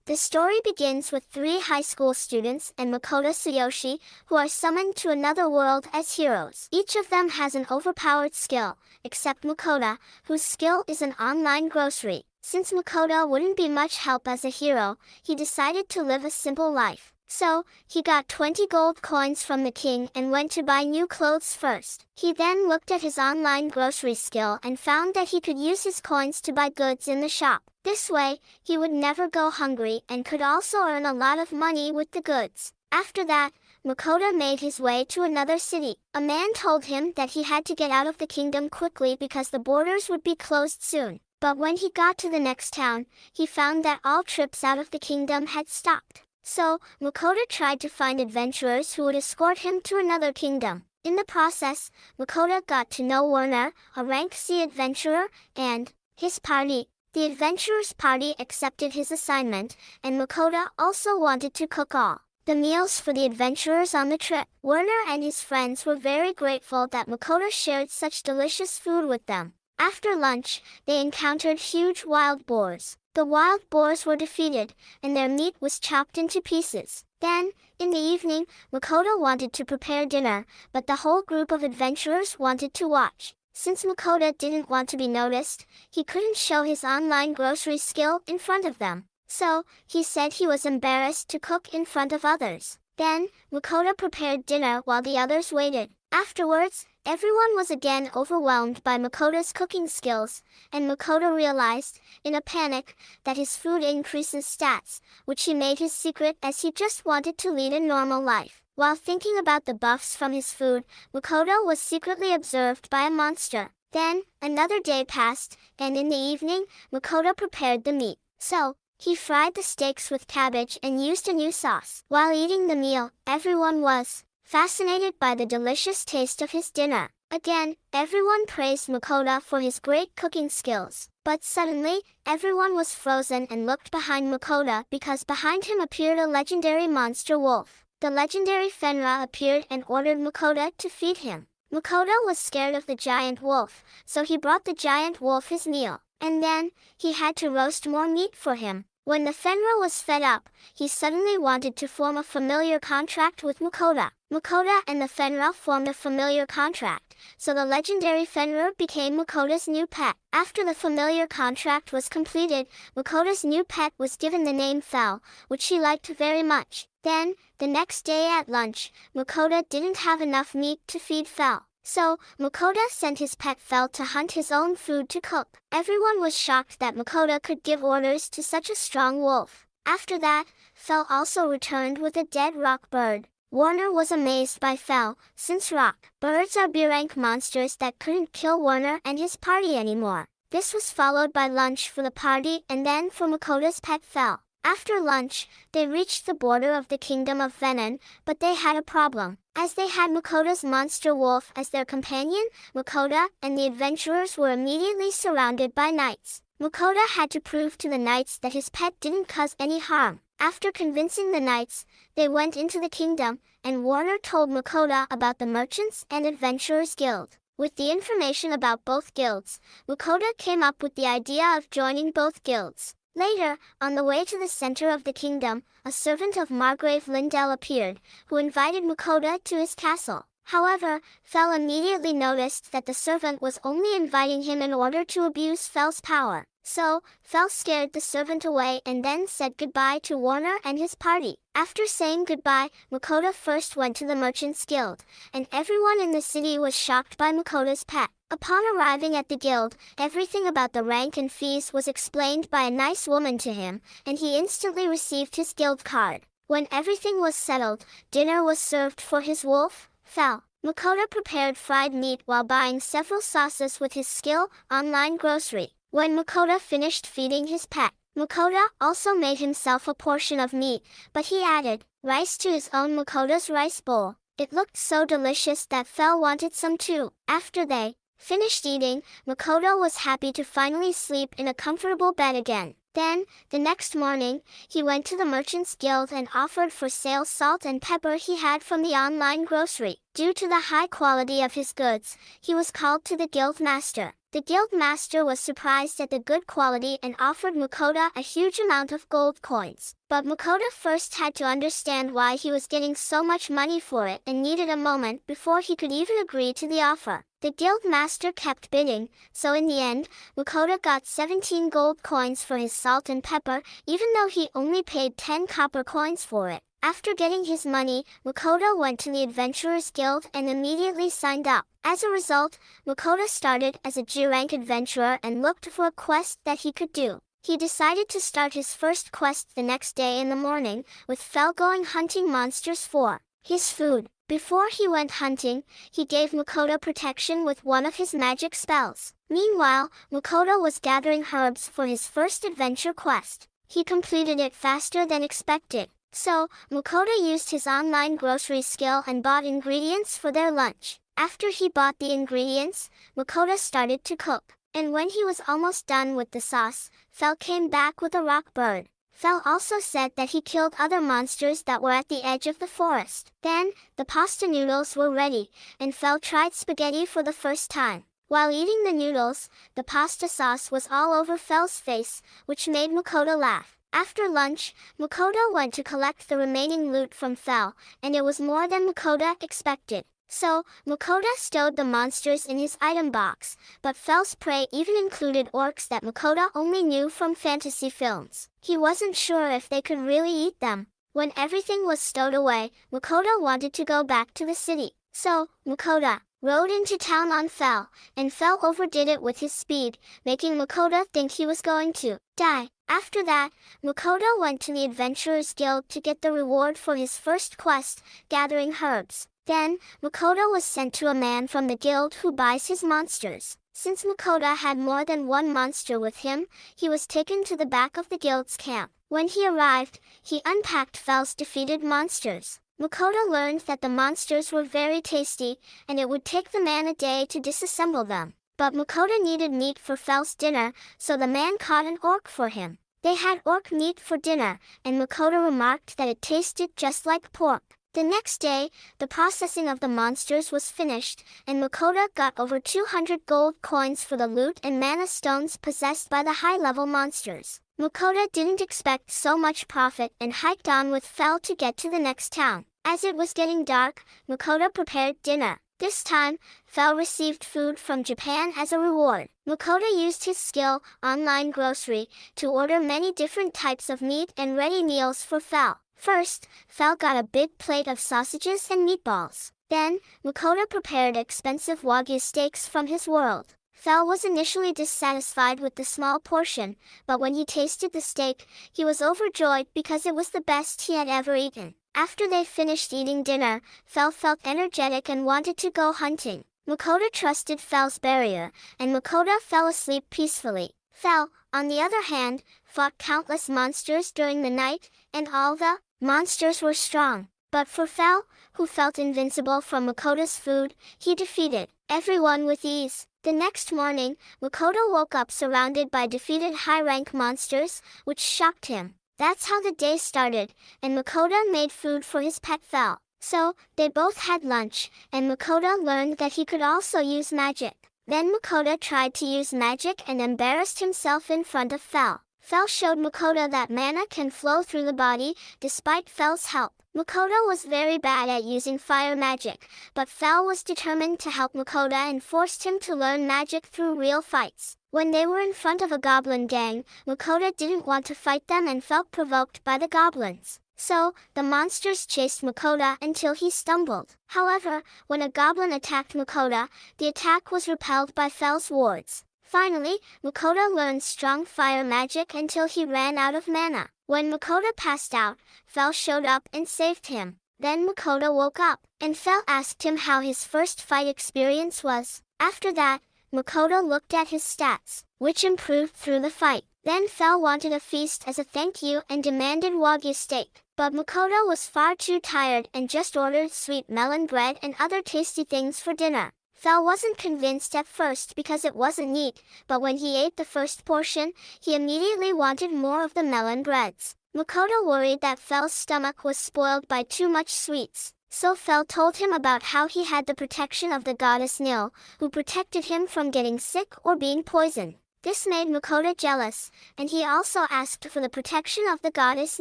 The story begins with three high school students and Makoto Tsuyoshi, who are summoned to another world as heroes. Each of them has an overpowered skill, except Makoto, whose skill is an online grocery. Since Makoto wouldn't be much help as a hero, he decided to live a simple life. So, he got 20 gold coins from the king and went to buy new clothes first. He then looked at his online grocery skill and found that he could use his coins to buy goods in the shop. This way, he would never go hungry and could also earn a lot of money with the goods. After that, Makoto made his way to another city. A man told him that he had to get out of the kingdom quickly because the borders would be closed soon. But when he got to the next town, he found that all trips out of the kingdom had stopped. So, Makoto tried to find adventurers who would escort him to another kingdom. In the process, Makoto got to know Werner, a rank C adventurer, and his party. The adventurers' party accepted his assignment, and Makoto also wanted to cook all the meals for the adventurers on the trip. Werner and his friends were very grateful that Makoto shared such delicious food with them. After lunch, they encountered huge wild boars. The wild boars were defeated, and their meat was chopped into pieces. Then, in the evening, Makoto wanted to prepare dinner, but the whole group of adventurers wanted to watch. Since Makoto didn't want to be noticed, he couldn't show his online grocery skill in front of them. So, he said he was embarrassed to cook in front of others. Then, Makoto prepared dinner while the others waited. Afterwards, everyone was again overwhelmed by Makoto's cooking skills, and Makoto realized, in a panic, that his food increases stats, which he made his secret as he just wanted to lead a normal life. While thinking about the buffs from his food, Makoto was secretly observed by a monster. Then, another day passed, and in the evening, Makoto prepared the meat. So, he fried the steaks with cabbage and used a new sauce. While eating the meal, everyone was fascinated by the delicious taste of his dinner. Again, everyone praised Makoto for his great cooking skills. But suddenly, everyone was frozen and looked behind Makoto because behind him appeared a legendary monster wolf. The legendary Fenra appeared and ordered Makoto to feed him. Makoto was scared of the giant wolf, so he brought the giant wolf his meal. And then, he had to roast more meat for him. When the Fenra was fed up, he suddenly wanted to form a familiar contract with Makoto. Makoto and the Fenra formed a familiar contract, so the legendary Fenra became Makoto's new pet. After the familiar contract was completed, Makoto's new pet was given the name Fel, which he liked very much. Then, the next day at lunch, Makoto didn't have enough meat to feed Fel. So, Makoto sent his pet Fel to hunt his own food to cook. Everyone was shocked that Makoto could give orders to such a strong wolf. After that, Fel also returned with a dead rock bird. Werner was amazed by Fel, since rock birds are B-rank monsters that couldn't kill Werner and his party anymore. This was followed by lunch for the party and then for Makoto's pet Fel. After lunch, they reached the border of the kingdom of Venom, but they had a problem. As they had Makoto's monster wolf as their companion, Makoto and the adventurers were immediately surrounded by knights. Makoto had to prove to the knights that his pet didn't cause any harm. After convincing the knights, they went into the kingdom, and Warner told Makoto about the Merchants and Adventurers Guild. With the information about both guilds, Makoto came up with the idea of joining both guilds. Later, on the way to the center of the kingdom, a servant of Margrave Lindell appeared, who invited Makoto to his castle. However, Fel immediately noticed that the servant was only inviting him in order to abuse Fel's power. So, Fel scared the servant away and then said goodbye to Warner and his party. After saying goodbye, Makoto first went to the Merchants Guild, and everyone in the city was shocked by Makoto's pet. Upon arriving at the guild, everything about the rank and fees was explained by a nice woman to him, and he instantly received his guild card. When everything was settled, dinner was served for his wolf, Fel. Makoto prepared fried meat while buying several sauces with his skill, online grocery. When Makoto finished feeding his pet, Makoto also made himself a portion of meat, but he added rice to his own Makoto's rice bowl. It looked so delicious that Fel wanted some too. After they finished eating, Makoto was happy to finally sleep in a comfortable bed again. Then, the next morning, he went to the Merchants Guild and offered for sale salt and pepper he had from the online grocery. Due to the high quality of his goods, he was called to the guild master. The guild master was surprised at the good quality and offered Makoto a huge amount of gold coins. But Makoto first had to understand why he was getting so much money for it and needed a moment before he could even agree to the offer. The guild master kept bidding, so in the end, Makoto got 17 gold coins for his salt and pepper, even though he only paid 10 copper coins for it. After getting his money, Makoto went to the Adventurers Guild and immediately signed up. As a result, Makoto started as a G-rank adventurer and looked for a quest that he could do. He decided to start his first quest the next day in the morning, with Fel going hunting monsters for his food. Before he went hunting, he gave Makoto protection with one of his magic spells. Meanwhile, Makoto was gathering herbs for his first adventure quest. He completed it faster than expected. So, Makoto used his online grocery skill and bought ingredients for their lunch. After he bought the ingredients, Makoto started to cook. And when he was almost done with the sauce, Fel came back with a rock bird. Fel also said that he killed other monsters that were at the edge of the forest. Then, the pasta noodles were ready, and Fel tried spaghetti for the first time. While eating the noodles, the pasta sauce was all over Fel's face, which made Makoto laugh. After lunch, Makoto went to collect the remaining loot from Fel, and it was more than Makoto expected. So, Makoto stowed the monsters in his item box, but Fel's prey even included orcs that Makoto only knew from fantasy films. He wasn't sure if they could really eat them. When everything was stowed away, Makoto wanted to go back to the city. So, Makoto rode into town on Fel, and Fel overdid it with his speed, making Makoto think he was going to die. After that, Makoto went to the Adventurers Guild to get the reward for his first quest, gathering herbs. Then, Makoto was sent to a man from the guild who buys his monsters. Since Makoto had more than one monster with him, he was taken to the back of the guild's camp. When he arrived, he unpacked Fel's defeated monsters. Makoto learned that the monsters were very tasty, and it would take the man a day to disassemble them. But Makoto needed meat for Fel's dinner, so the man caught an orc for him. They had orc meat for dinner, and Makoto remarked that it tasted just like pork. The next day, the processing of the monsters was finished, and Makoto got over 200 gold coins for the loot and mana stones possessed by the high-level monsters. Makoto didn't expect so much profit and hiked on with Fel to get to the next town. As it was getting dark, Makoto prepared dinner. This time, Fel received food from Japan as a reward. Makoto used his skill, online grocery, to order many different types of meat and ready meals for Fel. First, Fel got a big plate of sausages and meatballs. Then, Makoto prepared expensive Wagyu steaks from his world. Fel was initially dissatisfied with the small portion, but when he tasted the steak, he was overjoyed because it was the best he had ever eaten. After they finished eating dinner, Fel felt energetic and wanted to go hunting. Makoto trusted Fel's barrier, and Makoto fell asleep peacefully. Fel, on the other hand, fought countless monsters during the night, and all the monsters were strong. But for Fel, who felt invincible from Makoto's food, he defeated everyone with ease. The next morning, Makoto woke up surrounded by defeated high-rank monsters, which shocked him. That's how the day started, and Makoto made food for his pet Fel. So, they both had lunch, and Makoto learned that he could also use magic. Then Makoto tried to use magic and embarrassed himself in front of Fel. Fel showed Makoto that mana can flow through the body, despite Fel's help. Makoto was very bad at using fire magic, but Fel was determined to help Makoto and forced him to learn magic through real fights. When they were in front of a goblin gang, Makoto didn't want to fight them and felt provoked by the goblins. So, the monsters chased Makoto until he stumbled. However, when a goblin attacked Makoto, the attack was repelled by Fel's wards. Finally, Makoto learned strong fire magic until he ran out of mana. When Makoto passed out, Fel showed up and saved him. Then Makoto woke up, and Fel asked him how his first fight experience was. After that, Makoto looked at his stats, which improved through the fight. Then Fel wanted a feast as a thank you and demanded Wagyu steak. But Makoto was far too tired and just ordered sweet melon bread and other tasty things for dinner. Fel wasn't convinced at first because it wasn't neat, but when he ate the first portion, he immediately wanted more of the melon breads. Makoto worried that Fel's stomach was spoiled by too much sweets. So Fel told him about how he had the protection of the goddess Nil, who protected him from getting sick or being poisoned. This made Makoto jealous, and he also asked for the protection of the goddess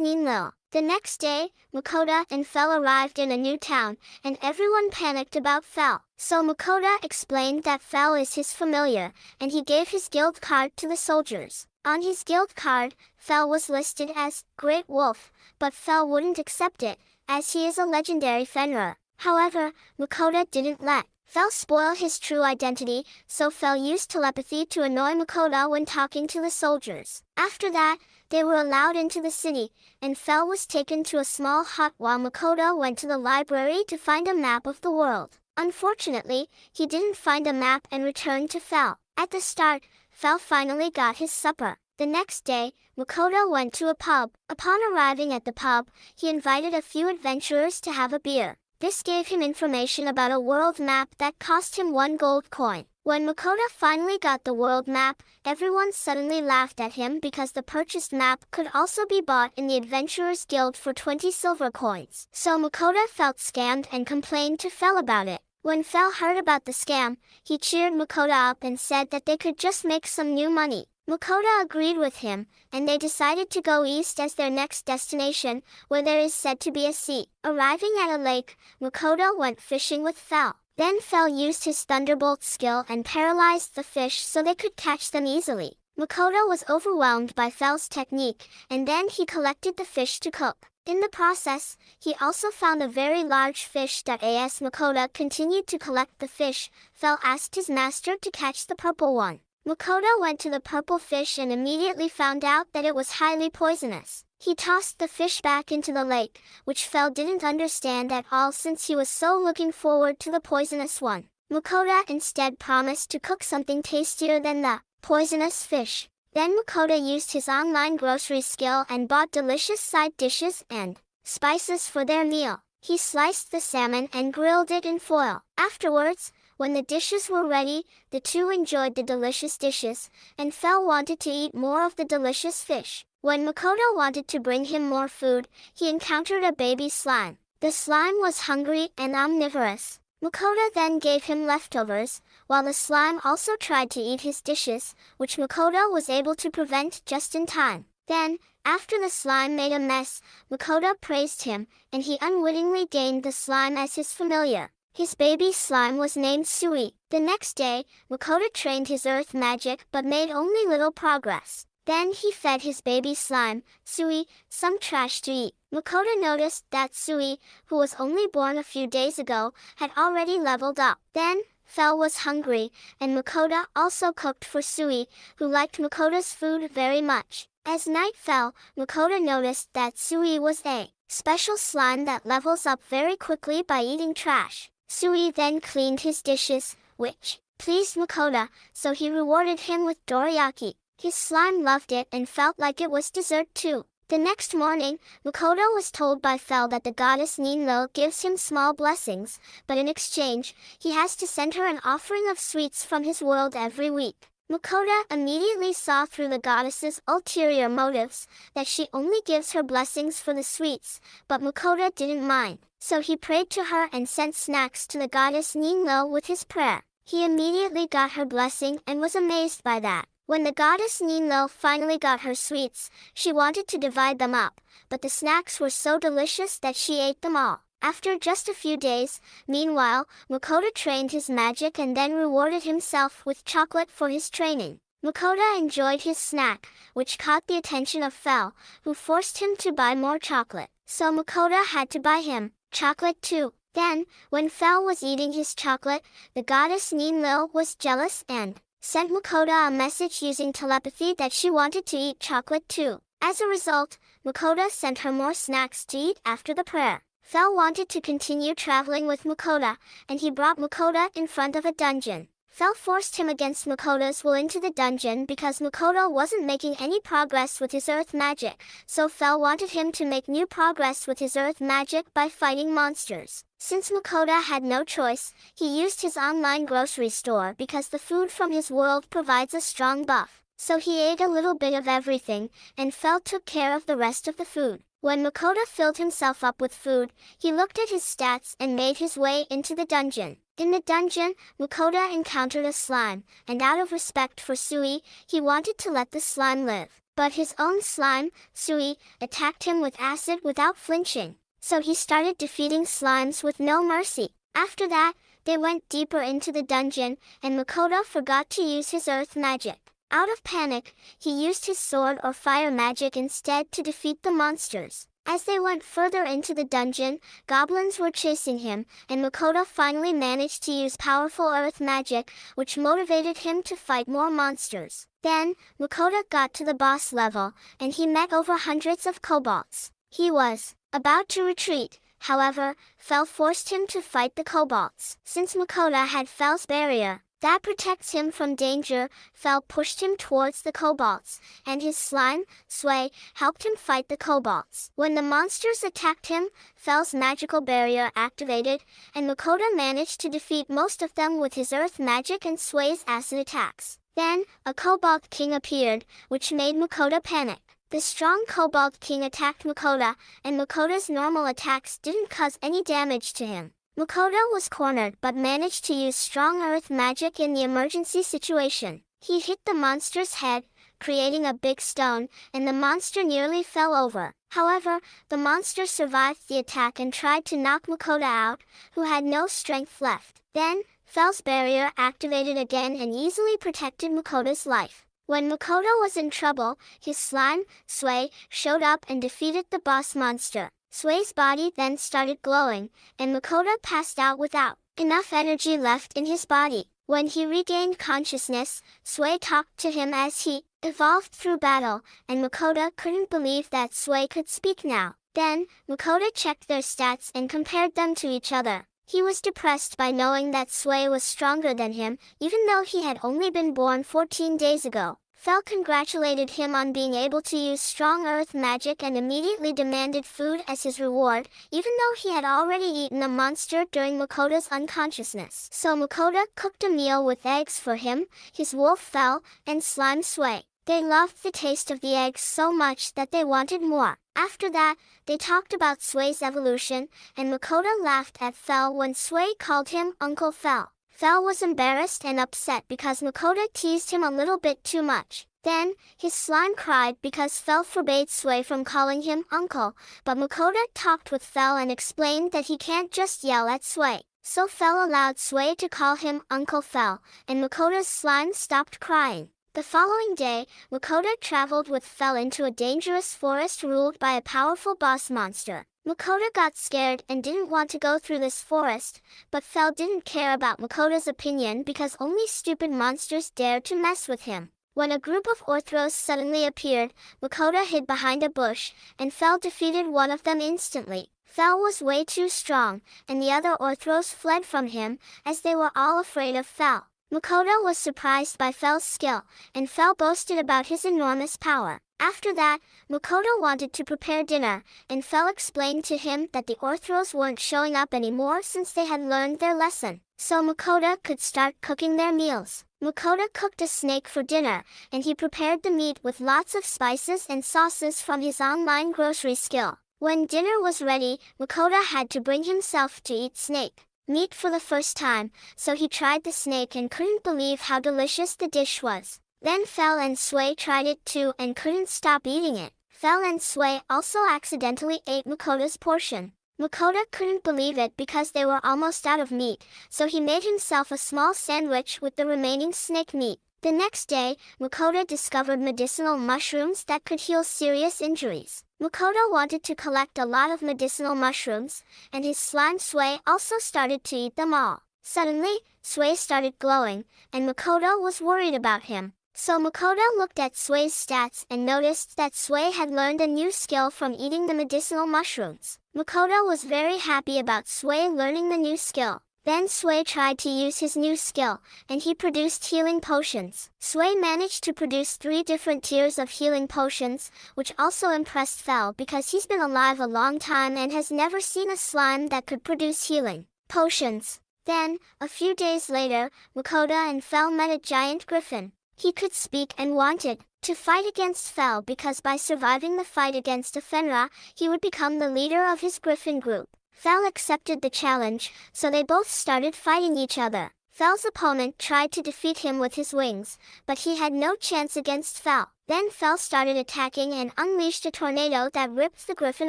Ninlil. The next day, Makoto and Fel arrived in a new town, and everyone panicked about Fel. So Makoto explained that Fel is his familiar, and he gave his guild card to the soldiers. On his guild card, Fel was listed as Great Wolf, but Fel wouldn't accept it, as he is a legendary Fenrir. However, Makoto didn't let Fel spoil his true identity, so Fel used telepathy to annoy Makoto when talking to the soldiers. After that, they were allowed into the city, and Fel was taken to a small hut while Makoto went to the library to find a map of the world. Unfortunately, he didn't find a map and returned to Fel. At the start, Fel finally got his supper. The next day, Makoto went to a pub. Upon arriving at the pub, he invited a few adventurers to have a beer. This gave him information about a world map that cost him 1 gold coin. When Makoto finally got the world map, everyone suddenly laughed at him because the purchased map could also be bought in the Adventurers Guild for 20 silver coins. So Makoto felt scammed and complained to Fel about it. When Fel heard about the scam, he cheered Makoto up and said that they could just make some new money. Makoto agreed with him, and they decided to go east as their next destination, where there is said to be a sea. Arriving at a lake, Makoto went fishing with Fel. Then Fel used his thunderbolt skill and paralyzed the fish so they could catch them easily. Makoto was overwhelmed by Fel's technique, and then he collected the fish to cook. In the process, he also found a very large fish. As Makoto continued to collect the fish, Fel asked his master to catch the purple one. Makoto went to the purple fish and immediately found out that it was highly poisonous. He tossed the fish back into the lake, which Fel didn't understand at all since he was so looking forward to the poisonous one. Makoto instead promised to cook something tastier than the poisonous fish. Then Makoto used his online grocery skill and bought delicious side dishes and spices for their meal. He sliced the salmon and grilled it in foil. Afterwards, when the dishes were ready, the two enjoyed the delicious dishes, and Fel wanted to eat more of the delicious fish. When Makoto wanted to bring him more food, he encountered a baby slime. The slime was hungry and omnivorous. Makoto then gave him leftovers, while the slime also tried to eat his dishes, which Makoto was able to prevent just in time. Then, after the slime made a mess, Makoto praised him, and he unwittingly gained the slime as his familiar. His baby slime was named Sui. The next day, Makoto trained his earth magic but made only little progress. Then he fed his baby slime, Sui, some trash to eat. Makoto noticed that Sui, who was only born a few days ago, had already leveled up. Then, Fel was hungry, and Makoto also cooked for Sui, who liked Makoto's food very much. As night fell, Makoto noticed that Sui was a special slime that levels up very quickly by eating trash. Sui then cleaned his dishes, which pleased Makoto, so he rewarded him with dorayaki. His slime loved it and felt like it was dessert too. The next morning, Makoto was told by Fel that the goddess Ninlo gives him small blessings, but in exchange, he has to send her an offering of sweets from his world every week. Makoto immediately saw through the goddess's ulterior motives, that she only gives her blessings for the sweets, but Makoto didn't mind. So he prayed to her and sent snacks to the goddess Ninlo with his prayer. He immediately got her blessing and was amazed by that. When the goddess Ninlo finally got her sweets, she wanted to divide them up, but the snacks were so delicious that she ate them all. After just a few days, meanwhile, Makoto trained his magic and then rewarded himself with chocolate for his training. Makoto enjoyed his snack, which caught the attention of Fel, who forced him to buy more chocolate. So Makoto had to buy him chocolate too. Then, when Fel was eating his chocolate, the goddess Ninlo was jealous and sent Makoto a message using telepathy that she wanted to eat chocolate too. As a result, Makoto sent her more snacks to eat after the prayer. Fel wanted to continue traveling with Makoto, and he brought Makoto in front of a dungeon. Fel forced him against Makoto's will into the dungeon because Makoto wasn't making any progress with his earth magic, so Fel wanted him to make new progress with his earth magic by fighting monsters. Since Makoto had no choice, he used his online grocery store because the food from his world provides a strong buff. So he ate a little bit of everything, and Fel took care of the rest of the food. When Makoto filled himself up with food, he looked at his stats and made his way into the dungeon. In the dungeon, Makoto encountered a slime, and out of respect for Sui, he wanted to let the slime live. But his own slime, Sui, attacked him with acid without flinching. So he started defeating slimes with no mercy. After that, they went deeper into the dungeon, and Makoto forgot to use his earth magic. Out of panic, he used his sword or fire magic instead to defeat the monsters. As they went further into the dungeon, goblins were chasing him, and Makoto finally managed to use powerful earth magic, which motivated him to fight more monsters. Then, Makoto got to the boss level, and he met over hundreds of kobolds. He was about to retreat. However, Fel forced him to fight the kobolds. Since Makoto had Fel's barrier that protects him from danger, Fel pushed him towards the kobolds, and his slime, Sway, helped him fight the kobolds. When the monsters attacked him, Fel's magical barrier activated, and Makoto managed to defeat most of them with his earth magic and Sway's acid attacks. Then, a kobold king appeared, which made Makoto panic. The strong kobold king attacked Makoto, and Makoto's normal attacks didn't cause any damage to him. Makoto was cornered but managed to use strong earth magic in the emergency situation. He hit the monster's head, creating a big stone, and the monster nearly fell over. However, the monster survived the attack and tried to knock Makoto out, who had no strength left. Then, Fel's barrier activated again and easily protected Makoto's life. When Makoto was in trouble, his slime, Sway, showed up and defeated the boss monster. Sway's body then started glowing, and Makoto passed out without enough energy left in his body. When he regained consciousness, Sway talked to him as he evolved through battle, and Makoto couldn't believe that Sway could speak now. Then, Makoto checked their stats and compared them to each other. He was depressed by knowing that Sway was stronger than him, even though he had only been born 14 days ago. Fel congratulated him on being able to use strong earth magic and immediately demanded food as his reward, even though he had already eaten a monster during Makoto's unconsciousness. So Makoto cooked a meal with eggs for him, his wolf Fel, and slime Sway. They loved the taste of the eggs so much that they wanted more. After that, they talked about Sway's evolution, and Makoto laughed at Fel when Sway called him Uncle Fel. Fel was embarrassed and upset because Makoto teased him a little bit too much. Then, his slime cried because Fel forbade Sway from calling him Uncle, but Makoto talked with Fel and explained that he can't just yell at Sway. So Fel allowed Sway to call him Uncle Fel, and Makoto's slime stopped crying. The following day, Makoto traveled with Fel into a dangerous forest ruled by a powerful boss monster. Makoto got scared and didn't want to go through this forest, but Fel didn't care about Makoto's opinion because only stupid monsters dared to mess with him. When a group of Orthros suddenly appeared, Makoto hid behind a bush, and Fel defeated one of them instantly. Fel was way too strong, and the other Orthros fled from him, as they were all afraid of Fel. Makoto was surprised by Fel's skill, and Fel boasted about his enormous power. After that, Makoto wanted to prepare dinner, and Fel explained to him that the Orthros weren't showing up anymore since they had learned their lesson, so Makoto could start cooking their meals. Makoto cooked a snake for dinner, and he prepared the meat with lots of spices and sauces from his online grocery skill. When dinner was ready, Makoto had to bring himself to eat snake meat for the first time, so he tried the snake and couldn't believe how delicious the dish was. Then Fel and Sway tried it too and couldn't stop eating it. Fel and Sway also accidentally ate Makoto's portion. Makoto couldn't believe it because they were almost out of meat, so he made himself a small sandwich with the remaining snake meat. The next day, Makoto discovered medicinal mushrooms that could heal serious injuries. Makoto wanted to collect a lot of medicinal mushrooms, and his slime Sway also started to eat them all. Suddenly, Sway started glowing, and Makoto was worried about him. So Makoto looked at Sway's stats and noticed that Sway had learned a new skill from eating the medicinal mushrooms. Makoto was very happy about Sway learning the new skill. Then Sway tried to use his new skill, and he produced healing potions. Sway managed to produce 3 different tiers of healing potions, which also impressed Fel because he's been alive a long time and has never seen a slime that could produce healing potions. Then, a few days later, Makoto and Fel met a giant griffin. He could speak and wanted to fight against Fel because by surviving the fight against Fenra, he would become the leader of his griffin group. Fel accepted the challenge, so they both started fighting each other. Fel's opponent tried to defeat him with his wings, but he had no chance against Fel. Then Fel started attacking and unleashed a tornado that ripped the griffin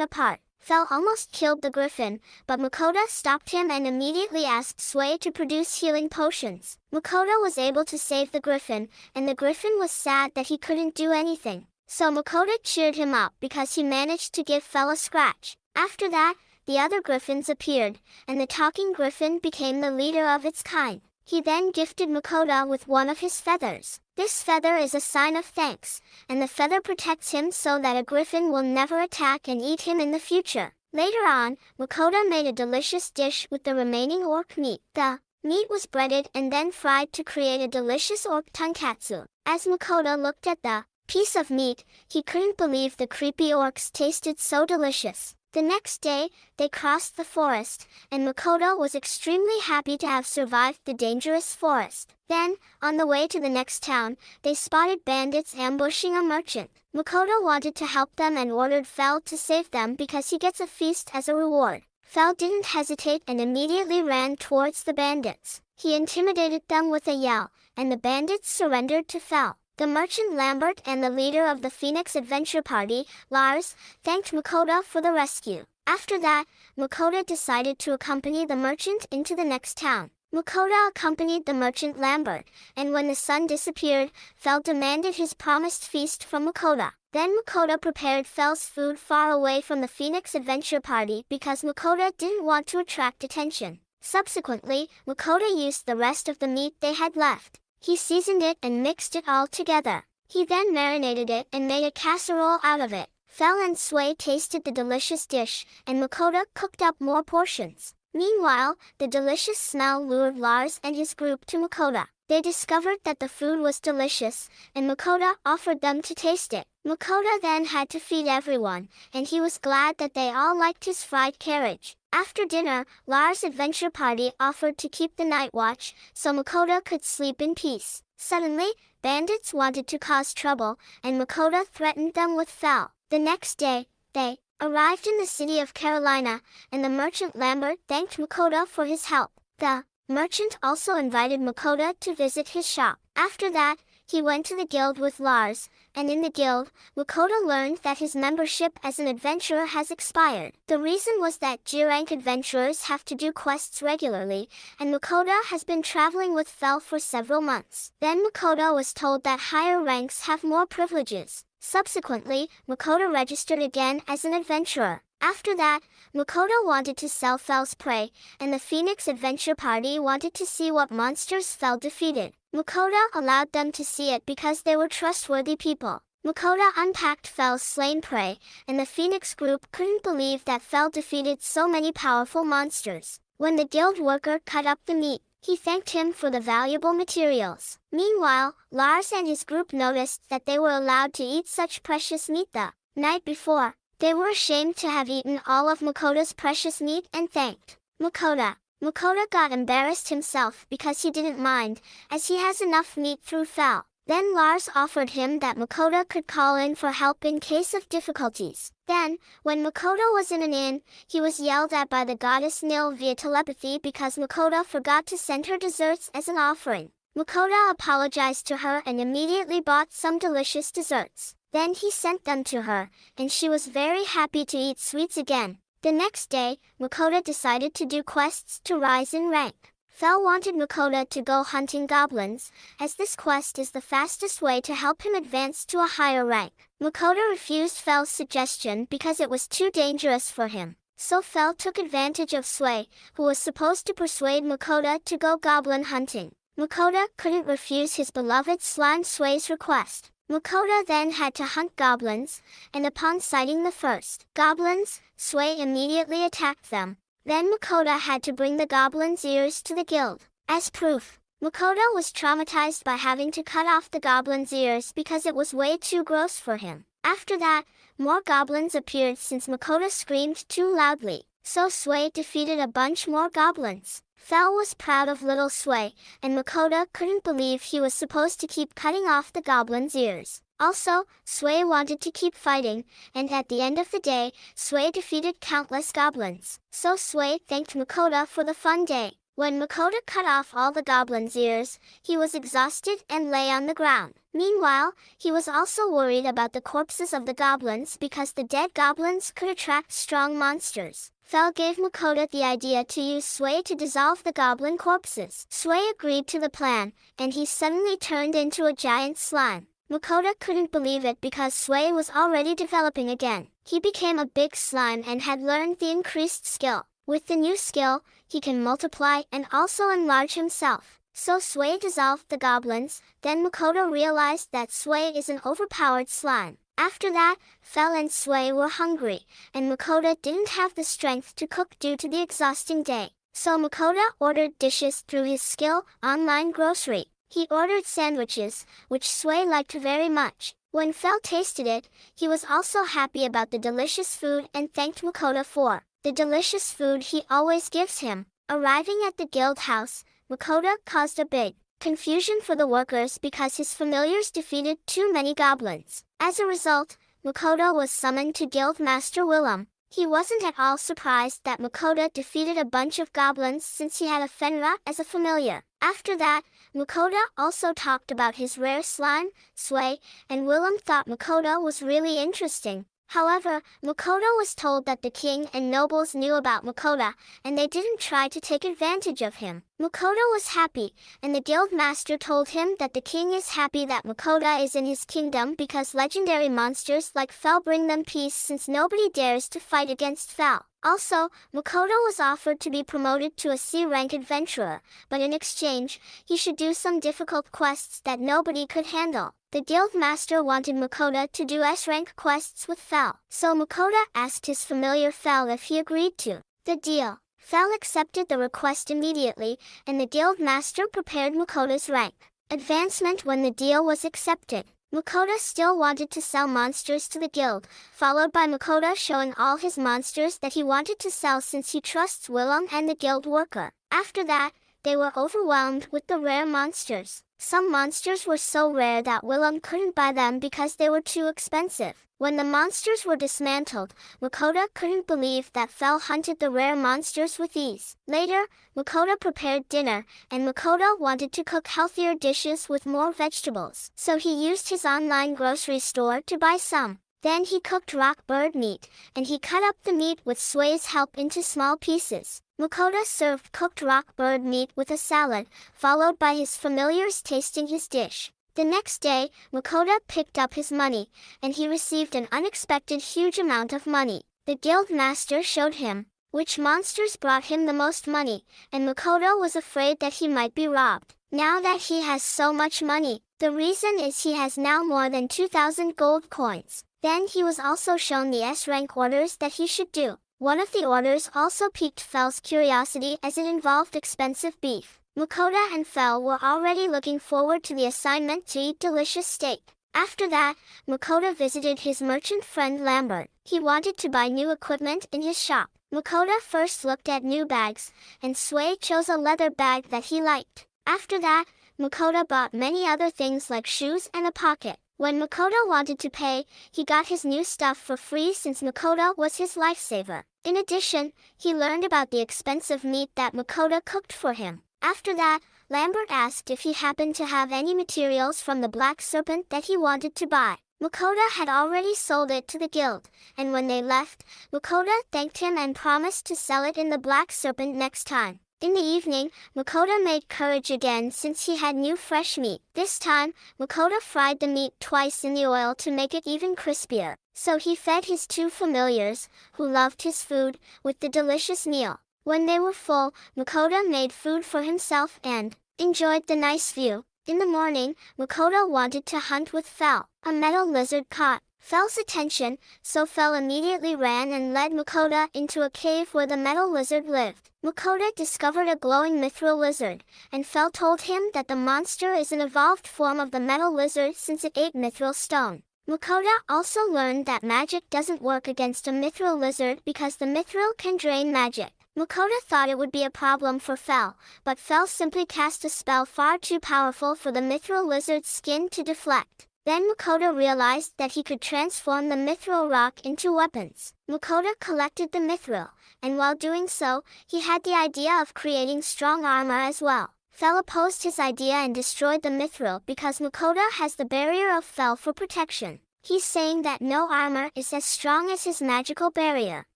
apart. Fel almost killed the griffin, but Makoto stopped him and immediately asked Sway to produce healing potions. Makoto was able to save the griffin, and the griffin was sad that he couldn't do anything. So Makoto cheered him up because he managed to give Fel a scratch. After that, the other griffins appeared, and the talking griffin became the leader of its kind. He then gifted Makoto with one of his feathers. This feather is a sign of thanks, and the feather protects him so that a griffin will never attack and eat him in the future. Later on, Makoto made a delicious dish with the remaining orc meat. The meat was breaded and then fried to create a delicious orc tonkatsu. As Makoto looked at the piece of meat, he couldn't believe the creepy orcs tasted so delicious. The next day, they crossed the forest, and Makoto was extremely happy to have survived the dangerous forest. Then, on the way to the next town, they spotted bandits ambushing a merchant. Makoto wanted to help them and ordered Fel to save them because he gets a feast as a reward. Fel didn't hesitate and immediately ran towards the bandits. He intimidated them with a yell, and the bandits surrendered to Fel. The merchant Lambert and the leader of the Phoenix Adventure Party, Lars, thanked Makoto for the rescue. After that, Makoto decided to accompany the merchant into the next town. Makoto accompanied the merchant Lambert, and when the sun disappeared, Fel demanded his promised feast from Makoto. Then Makoto prepared Fel's food far away from the Phoenix Adventure Party because Makoto didn't want to attract attention. Subsequently, Makoto used the rest of the meat they had left. He seasoned it and mixed it all together. He then marinated it and made a casserole out of it. Fel and Sway tasted the delicious dish, and Makoto cooked up more portions. Meanwhile, the delicious smell lured Lars and his group to Makoto. They discovered that the food was delicious, and Makoto offered them to taste it. Makoto then had to feed everyone, and he was glad that they all liked his fried carriage. After dinner, Lars' adventure party offered to keep the night watch, so Makoto could sleep in peace. Suddenly, bandits wanted to cause trouble, and Makoto threatened them with Fel. The next day, they arrived in the city of Carolina, and the merchant Lambert thanked Makoto for his help. The merchant also invited Makoto to visit his shop. After that, he went to the guild with Lars, and in the guild, Makoto learned that his membership as an adventurer has expired. The reason was that G-rank adventurers have to do quests regularly, and Makoto has been traveling with Fel for several months. Then Makoto was told that higher ranks have more privileges. Subsequently, Makoto registered again as an adventurer. After that, Makoto wanted to sell Fel's prey, and the Phoenix Adventure Party wanted to see what monsters Fel defeated. Makoto allowed them to see it because they were trustworthy people. Makoto unpacked Fel's slain prey, and the Phoenix group couldn't believe that Fel defeated so many powerful monsters. When the guild worker cut up the meat, he thanked him for the valuable materials. Meanwhile, Lars and his group noticed that they were allowed to eat such precious meat the night before. They were ashamed to have eaten all of Makoto's precious meat and thanked Makoto. Makoto got embarrassed himself because he didn't mind, as he has enough meat through Fel. Then Lars offered him that Makoto could call in for help in case of difficulties. Then, when Makoto was in an inn, he was yelled at by the goddess Nil via telepathy because Makoto forgot to send her desserts as an offering. Makoto apologized to her and immediately bought some delicious desserts. Then he sent them to her, and she was very happy to eat sweets again. The next day, Makoto decided to do quests to rise in rank. Fel wanted Makoto to go hunting goblins, as this quest is the fastest way to help him advance to a higher rank. Makoto refused Fel's suggestion because it was too dangerous for him. So Fel took advantage of Sway, who was supposed to persuade Makoto to go goblin hunting. Makoto couldn't refuse his beloved slime Sway's request. Makoto then had to hunt goblins, and upon sighting the first goblins, Sway immediately attacked them. Then Makoto had to bring the goblins' ears to the guild. As proof, Makoto was traumatized by having to cut off the goblins' ears because it was way too gross for him. After that, more goblins appeared since Makoto screamed too loudly, so Sway defeated a bunch more goblins. Fel was proud of little Sway, and Makoto couldn't believe he was supposed to keep cutting off the goblins' ears. Also, Sway wanted to keep fighting, and at the end of the day, Sway defeated countless goblins. So Sway thanked Makoto for the fun day. When Makoto cut off all the goblins' ears, he was exhausted and lay on the ground. Meanwhile, he was also worried about the corpses of the goblins because the dead goblins could attract strong monsters. Fel gave Makoto the idea to use Sway to dissolve the goblin corpses. Sway agreed to the plan, and he suddenly turned into a giant slime. Makoto couldn't believe it because Sway was already developing again. He became a big slime and had learned the increased skill. With the new skill, he can multiply and also enlarge himself. So Sway dissolved the goblins, then Makoto realized that Sway is an overpowered slime. After that, Fel and Sway were hungry, and Makoto didn't have the strength to cook due to the exhausting day. So Makoto ordered dishes through his skill, online grocery. He ordered sandwiches, which Sway liked very much. When Fel tasted it, he was also happy about the delicious food and thanked Makoto for the delicious food he always gives him. Arriving at the guild house, Makoto caused a big confusion for the workers because his familiars defeated too many goblins. As a result, Makoto was summoned to Guild Master Willem. He wasn't at all surprised that Makoto defeated a bunch of goblins since he had a Fenra as a familiar. After that, Makoto also talked about his rare slime, Sway, and Willem thought Makoto was really interesting. However, Makoto was told that the king and nobles knew about Makoto, and they didn't try to take advantage of him. Makoto was happy, and the guild master told him that the king is happy that Makoto is in his kingdom because legendary monsters like Fel bring them peace since nobody dares to fight against Fel. Also, Makoto was offered to be promoted to a C-rank adventurer, but in exchange, he should do some difficult quests that nobody could handle. The guild master wanted Makoto to do S-rank quests with Fel, so Makoto asked his familiar Fel if he agreed to the deal. Fel accepted the request immediately, and the guild master prepared Makoto's rank advancement when the deal was accepted. Makoto still wanted to sell monsters to the guild, followed by Makoto showing all his monsters that he wanted to sell since he trusts Willem and the guild worker. After that, they were overwhelmed with the rare monsters. Some monsters were so rare that Willem couldn't buy them because they were too expensive. When the monsters were dismantled, Makoto couldn't believe that Fel hunted the rare monsters with ease. Later, Makoto prepared dinner, and Makoto wanted to cook healthier dishes with more vegetables. So he used his online grocery store to buy some. Then he cooked rock bird meat, and he cut up the meat with Sway's help into small pieces. Makoto served cooked rock bird meat with a salad, followed by his familiars tasting his dish. The next day, Makoto picked up his money, and he received an unexpected huge amount of money. The guild master showed him which monsters brought him the most money, and Makoto was afraid that he might be robbed. Now that he has so much money, the reason is he has now more than 2,000 gold coins. Then he was also shown the S-rank orders that he should do. One of the orders also piqued Fel's curiosity as it involved expensive beef. Makoto and Fel were already looking forward to the assignment to eat delicious steak. After that, Makoto visited his merchant friend Lambert. He wanted to buy new equipment in his shop. Makoto first looked at new bags, and Sway chose a leather bag that he liked. After that, Makoto bought many other things like shoes and a pocket. When Makoto wanted to pay, he got his new stuff for free since Makoto was his lifesaver. In addition, he learned about the expensive meat that Makoto cooked for him. After that, Lambert asked if he happened to have any materials from the Black Serpent that he wanted to buy. Makoto had already sold it to the guild, and when they left, Makoto thanked him and promised to sell it in the Black Serpent next time. In the evening, Makoto made courage again since he had new fresh meat. This time, Makoto fried the meat twice in the oil to make it even crispier. So he fed his two familiars, who loved his food, with the delicious meal. When they were full, Makoto made food for himself and enjoyed the nice view. In the morning, Makoto wanted to hunt with Fel. A metal lizard caught Fel's attention, so Fel immediately ran and led Makoto into a cave where the metal lizard lived. Makoto discovered a glowing mithril lizard, and Fel told him that the monster is an evolved form of the metal lizard since it ate mithril stone. Makoto also learned that magic doesn't work against a mithril lizard because the mithril can drain magic. Makoto thought it would be a problem for Fel, but Fel simply cast a spell far too powerful for the mithril lizard's skin to deflect. Then Makoto realized that he could transform the mithril rock into weapons. Makoto collected the mithril, and while doing so, he had the idea of creating strong armor as well. Fel opposed his idea and destroyed the mithril because Makoto has the barrier of Fel for protection. He's saying that no armor is as strong as his magical barrier.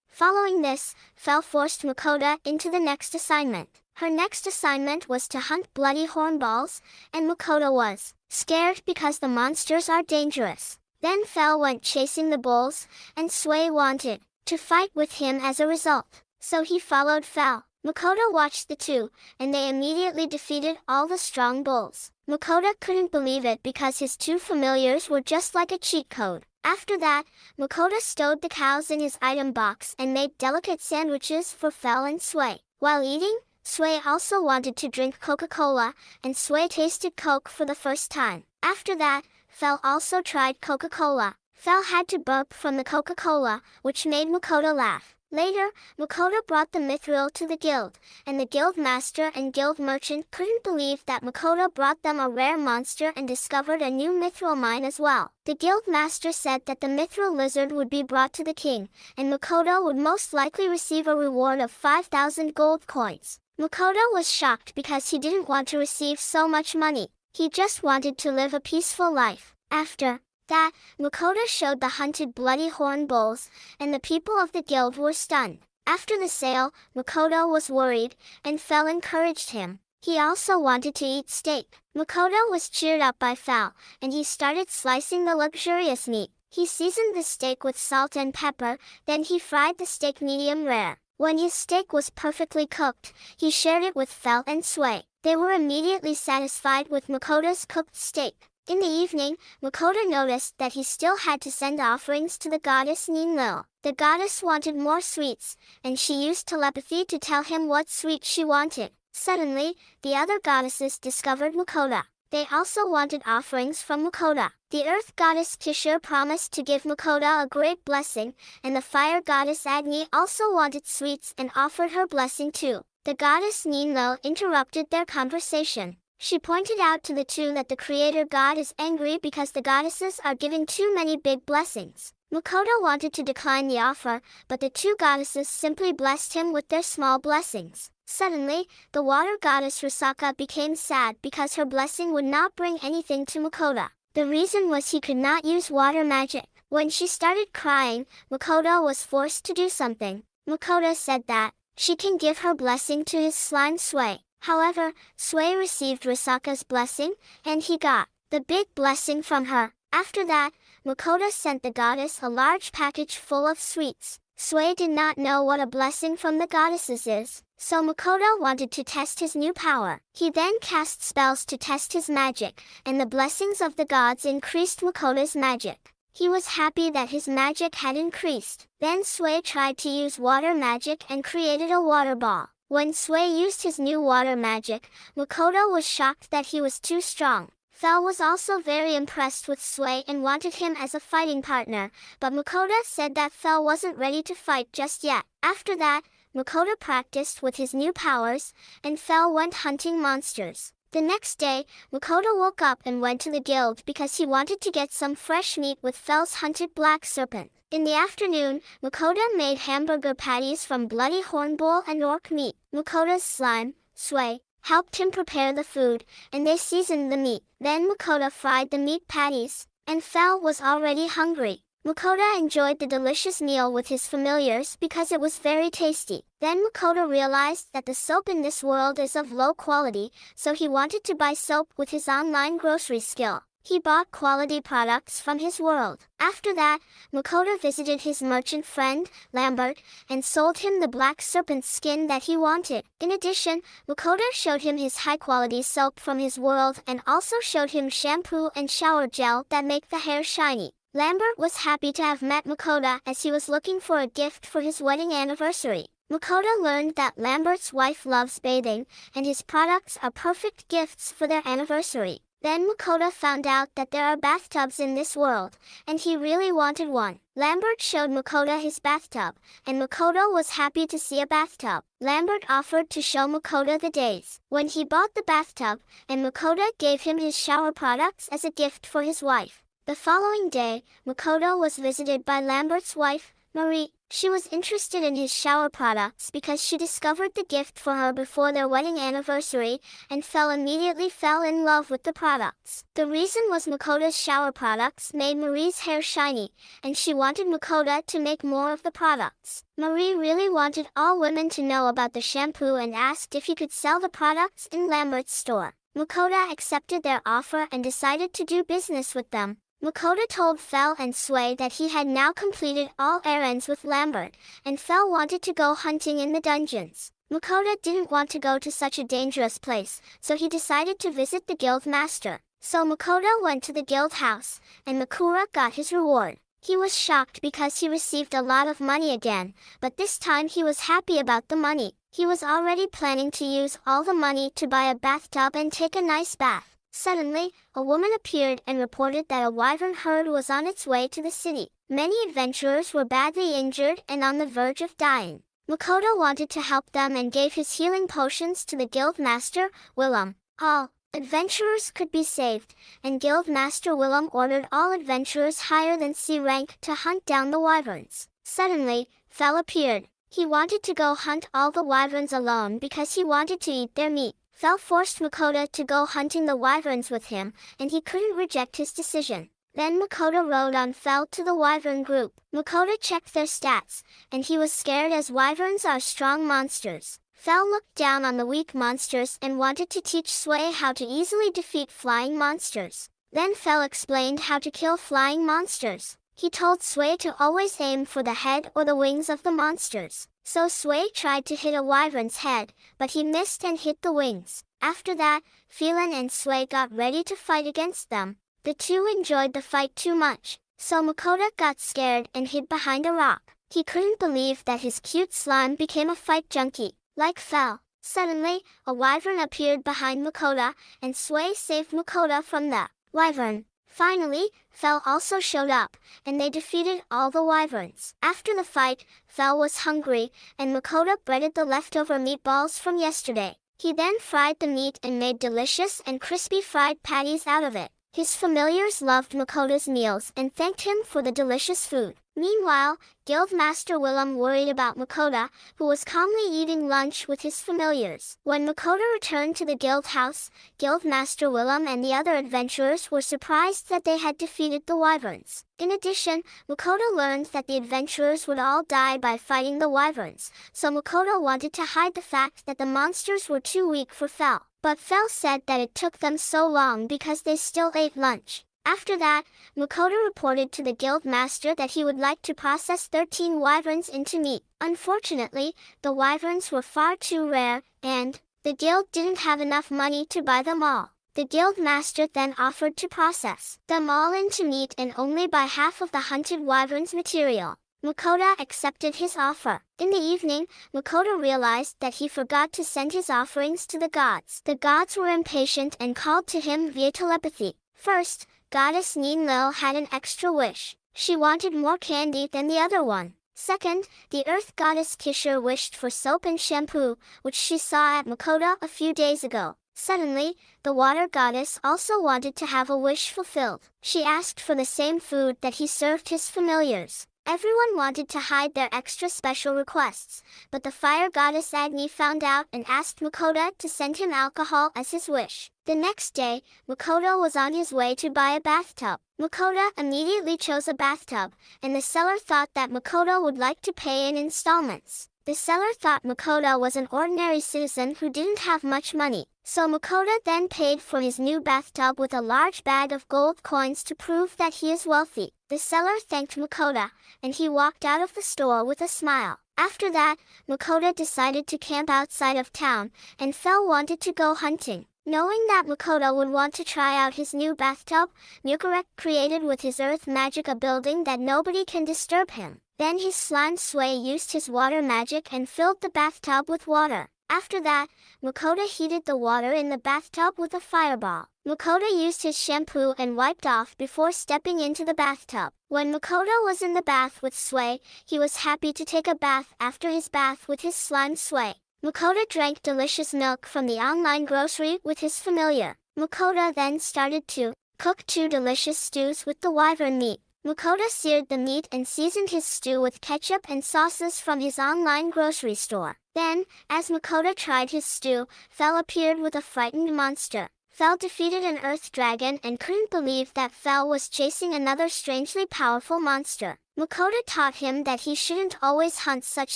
Following this, Fel forced Makoto into the next assignment. Her next assignment was to hunt bloody hornballs, and Makoto was scared because the monsters are dangerous. Then Fel went chasing the bulls, and Sui wanted to fight with him as a result. So he followed Fel. Makoto watched the two, and they immediately defeated all the strong bulls. Makoto couldn't believe it because his two familiars were just like a cheat code. After that, Makoto stowed the cows in his item box and made delicate sandwiches for Fel and Sui. While eating, Sui also wanted to drink Coca-Cola, and Sui tasted Coke for the first time. After that, Fel also tried Coca-Cola. Fel had to burp from the Coca-Cola, which made Makoto laugh. Later, Makoto brought the mithril to the guild, and the guild master and guild merchant couldn't believe that Makoto brought them a rare monster and discovered a new mithril mine as well. The guild master said that the mithril lizard would be brought to the king, and Makoto would most likely receive a reward of 5,000 gold coins. Makoto was shocked because he didn't want to receive so much money. He just wanted to live a peaceful life. After that, Makoto showed the hunted bloody horn bulls, and the people of the guild were stunned. After the sale, Makoto was worried, and Fel encouraged him. He also wanted to eat steak. Makoto was cheered up by Fel, and he started slicing the luxurious meat. He seasoned the steak with salt and pepper, then he fried the steak medium rare. When his steak was perfectly cooked, he shared it with Fel and Sui. They were immediately satisfied with Makoto's cooked steak. In the evening, Makoto noticed that he still had to send offerings to the goddess Ninlil. The goddess wanted more sweets, and she used telepathy to tell him what sweet she wanted. Suddenly, the other goddesses discovered Makoto. They also wanted offerings from Makoto. The earth goddess Kishore promised to give Makoto a great blessing, and the fire goddess Agni also wanted sweets and offered her blessing too. The goddess Ninlil interrupted their conversation. She pointed out to the two that the creator god is angry because the goddesses are giving too many big blessings. Makoto wanted to decline the offer, but the two goddesses simply blessed him with their small blessings. Suddenly, the water goddess Rusaka became sad because her blessing would not bring anything to Makoto. The reason was he could not use water magic. When she started crying, Makoto was forced to do something. Makoto said that she can give her blessing to his slime Sui. However, Sui received Rusaka's blessing, and he got the big blessing from her. After that, Makoto sent the goddess a large package full of sweets. Sui did not know what a blessing from the goddesses is, so Makoto wanted to test his new power. He then cast spells to test his magic, and the blessings of the gods increased Makoto's magic. He was happy that his magic had increased. Then Sui tried to use water magic and created a water ball. When Sui used his new water magic, Makoto was shocked that he was too strong. Fel was also very impressed with Sui and wanted him as a fighting partner, but Makoto said that Fel wasn't ready to fight just yet. After that, Makoto practiced with his new powers, and Fel went hunting monsters. The next day, Makoto woke up and went to the guild because he wanted to get some fresh meat with Fel's hunted black serpent. In the afternoon, Makoto made hamburger patties from bloody hornbull and orc meat. Makoto's slime, Sui, helped him prepare the food, and they seasoned the meat. Then Makoto fried the meat patties, and Fel was already hungry. Makoto enjoyed the delicious meal with his familiars because it was very tasty. Then Makoto realized that the soap in this world is of low quality, so he wanted to buy soap with his online grocery skill. He bought quality products from his world. After that, Makoto visited his merchant friend, Lambert, and sold him the black serpent skin that he wanted. In addition, Makoto showed him his high-quality soap from his world and also showed him shampoo and shower gel that make the hair shiny. Lambert was happy to have met Makoto as he was looking for a gift for his wedding anniversary. Makoto learned that Lambert's wife loves bathing, and his products are perfect gifts for their anniversary. Then Makoto found out that there are bathtubs in this world, and he really wanted one. Lambert showed Makoto his bathtub, and Makoto was happy to see a bathtub. Lambert offered to show Makoto the days when he bought the bathtub, and Makoto gave him his shower products as a gift for his wife. The following day, Makoto was visited by Lambert's wife, Marie. She was interested in his shower products because she discovered the gift for her before their wedding anniversary and immediately fell in love with the products. The reason was Makoto's shower products made Marie's hair shiny, and she wanted Makoto to make more of the products. Marie really wanted all women to know about the shampoo and asked if he could sell the products in Lambert's store. Makoto accepted their offer and decided to do business with them. Makoto told Fel and Sway that he had now completed all errands with Lambert, and Fel wanted to go hunting in the dungeons. Makoto didn't want to go to such a dangerous place, so he decided to visit the guild master. So Makoto went to the guild house, and Makura got his reward. He was shocked because he received a lot of money again, but this time he was happy about the money. He was already planning to use all the money to buy a bathtub and take a nice bath. Suddenly, a woman appeared and reported that a wyvern herd was on its way to the city. Many adventurers were badly injured and on the verge of dying. Makoto wanted to help them and gave his healing potions to the guild master, Willem. All adventurers could be saved, and guild master Willem ordered all adventurers higher than C rank to hunt down the wyverns. Suddenly, Fel appeared. He wanted to go hunt all the wyverns alone because he wanted to eat their meat. Fel forced Makoto to go hunting the wyverns with him, and he couldn't reject his decision. Then Makoto rode on Fel to the wyvern group. Makoto checked their stats, and he was scared as wyverns are strong monsters. Fel looked down on the weak monsters and wanted to teach Sway how to easily defeat flying monsters. Then Fel explained how to kill flying monsters. He told Sway to always aim for the head or the wings of the monsters. So Sway tried to hit a wyvern's head, but he missed and hit the wings. After that, Phelan and Sway got ready to fight against them. The two enjoyed the fight too much, so Makoto got scared and hid behind a rock. He couldn't believe that his cute slime became a fight junkie, like Fel. Suddenly, a wyvern appeared behind Makoto, and Sway saved Makoto from the wyvern. Finally, Fel also showed up, and they defeated all the wyverns. After the fight, Fel was hungry, and Makoto breaded the leftover meatballs from yesterday. He then fried the meat and made delicious and crispy fried patties out of it. His familiars loved Makoto's meals and thanked him for the delicious food. Meanwhile, Guildmaster Willem worried about Makoto, who was calmly eating lunch with his familiars. When Makoto returned to the guild house, Guildmaster Willem and the other adventurers were surprised that they had defeated the wyverns. In addition, Makoto learned that the adventurers would all die by fighting the wyverns, so Makoto wanted to hide the fact that the monsters were too weak for Fel. But Fel said that it took them so long because they still ate lunch. After that, Makoto reported to the guild master that he would like to process 13 wyverns into meat. Unfortunately, the wyverns were far too rare, and the guild didn't have enough money to buy them all. The guild master then offered to process them all into meat and only buy half of the hunted wyvern's material. Makoto accepted his offer. In the evening, Makoto realized that he forgot to send his offerings to the gods. The gods were impatient and called to him via telepathy. First, Goddess Ninlil had an extra wish. She wanted more candy than the other one. Second, the earth goddess Kishore wished for soap and shampoo, which she saw at Makoto a few days ago. Suddenly, the water goddess also wanted to have a wish fulfilled. She asked for the same food that he served his familiars. Everyone wanted to hide their extra special requests, but the fire goddess Agni found out and asked Makoto to send him alcohol as his wish. The next day, Makoto was on his way to buy a bathtub. Makoto immediately chose a bathtub, and the seller thought that Makoto would like to pay in installments. The seller thought Makoto was an ordinary citizen who didn't have much money, so Makoto then paid for his new bathtub with a large bag of gold coins to prove that he is wealthy. The seller thanked Makoto, and he walked out of the store with a smile. After that, Makoto decided to camp outside of town, and Fel wanted to go hunting. Knowing that Makoto would want to try out his new bathtub, Nukarek created with his earth magic a building that nobody can disturb him. Then his slime Sway used his water magic and filled the bathtub with water. After that, Makoto heated the water in the bathtub with a fireball. Makoto used his shampoo and wiped off before stepping into the bathtub. When Makoto was in the bath with Sway, he was happy to take a bath after his bath with his slime Sway. Makoto drank delicious milk from the online grocery with his familiar. Makoto then started to Cook 2 delicious stews with the wyvern meat. Makoto seared the meat and seasoned his stew with ketchup and sauces from his online grocery store. Then, as Makoto tried his stew, Fel appeared with a frightened monster. Fel defeated an earth dragon and couldn't believe that Fel was chasing another strangely powerful monster. Makoto taught him that he shouldn't always hunt such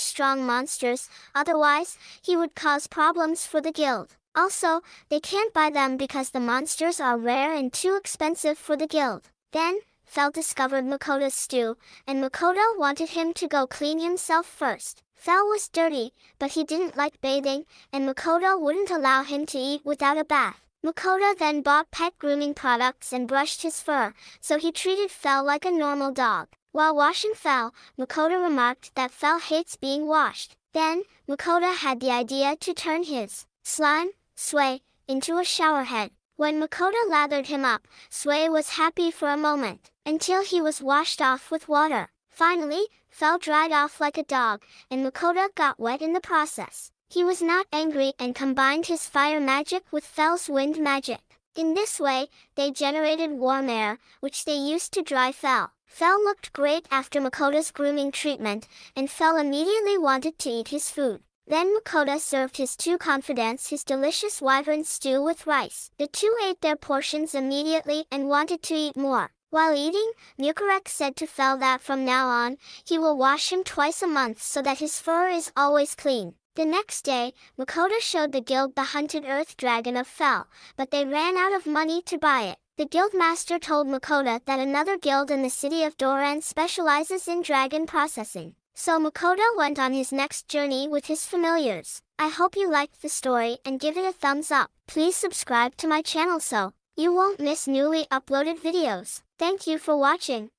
strong monsters, otherwise, he would cause problems for the guild. Also, they can't buy them because the monsters are rare and too expensive for the guild. Then, Fel discovered Makoto's stew, and Makoto wanted him to go clean himself first. Fel was dirty, but he didn't like bathing, and Makoto wouldn't allow him to eat without a bath. Makoto then bought pet grooming products and brushed his fur, so he treated Fel like a normal dog. While washing Fel, Makoto remarked that Fel hates being washed. Then, Makoto had the idea to turn his slime, Sway, into a showerhead. When Makoto lathered him up, Sway was happy for a moment, until he was washed off with water. Finally, Fel dried off like a dog, and Makoto got wet in the process. He was not angry and combined his fire magic with Fel's wind magic. In this way, they generated warm air, which they used to dry Fel. Fel looked great after Makoto's grooming treatment, and Fel immediately wanted to eat his food. Then Makoto served his two confidants his delicious wyvern stew with rice. The two ate their portions immediately and wanted to eat more. While eating, Mukarek said to Fel that from now on, he will wash him twice a month so that his fur is always clean. The next day, Makoto showed the guild the hunted earth dragon of Fel, but they ran out of money to buy it. The guildmaster told Makoto that another guild in the city of Doran specializes in dragon processing. So Makoto went on his next journey with his familiars. I hope you liked the story and give it a thumbs up. Please subscribe to my channel so you won't miss newly uploaded videos. Thank you for watching.